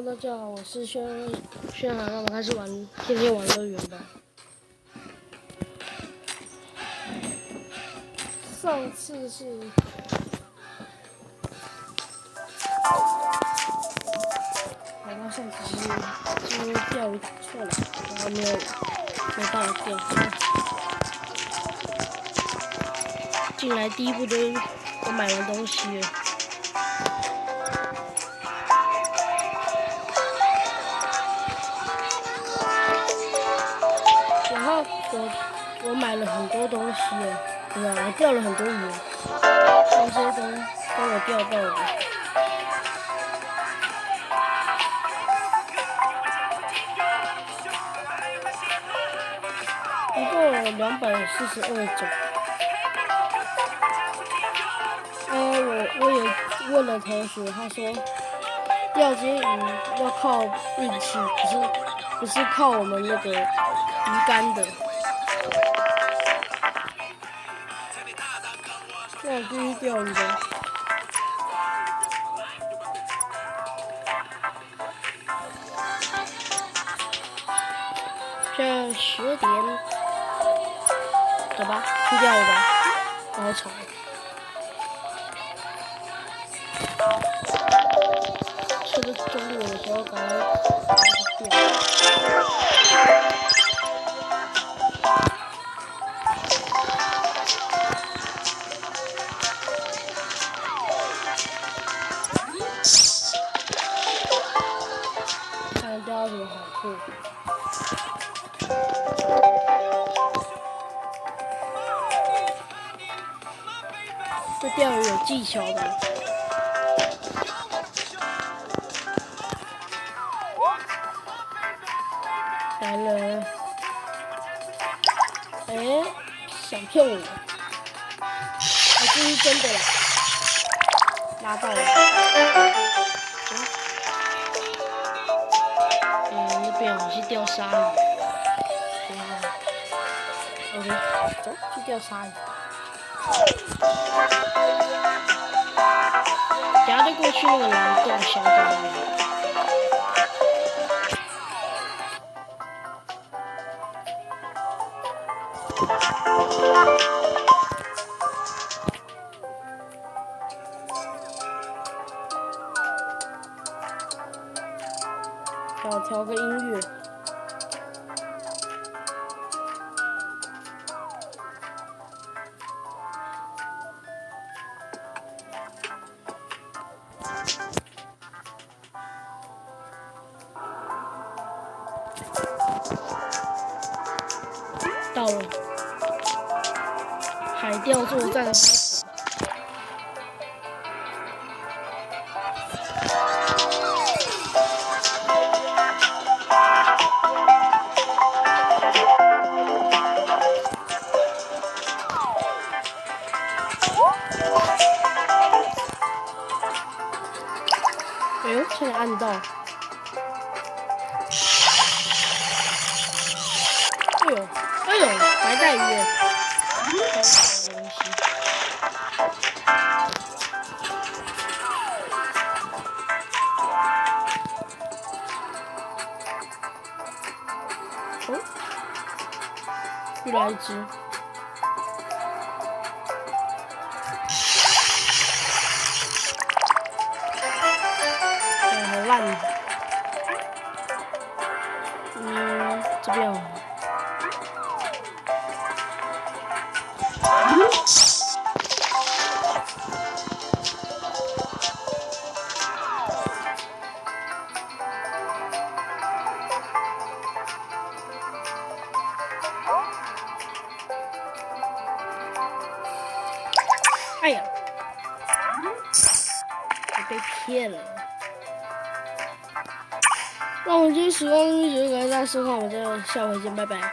大家好，我是轩轩涵，那我们开始玩天天玩乐园吧。上次是然后上次是因为钓鱼打错了，然后没办法钓。进来第一步就是我买完东西了。然后我买了很多东西了，对吧？我钓了很多鱼，这些都我钓到的。一共242种。我也问了同学，他说钓这些鱼要靠运气，不是靠我们那个鱼竿的。那我继续钓鱼吧。现在10点，走吧，去钓鱼吧，好吵。趁着中午的时候赶快去钓。看钓到什么好处。这钓鱼有技巧的。来了，想骗我？这是真的啦，拉到了。那边我去钓鲨鱼。OK， 走，去钓鲨鱼。等下就过去那个蓝洞小岛那边。要调个音乐。到了，海钓作战开始。哎呦，差点按到！哎呦，白带鱼耶！白带的东西。哦，又来一只。好烂。这边哦。哎呀，我被骗了。那我们今天时光一直感谢大家收看，我们下回见，拜拜。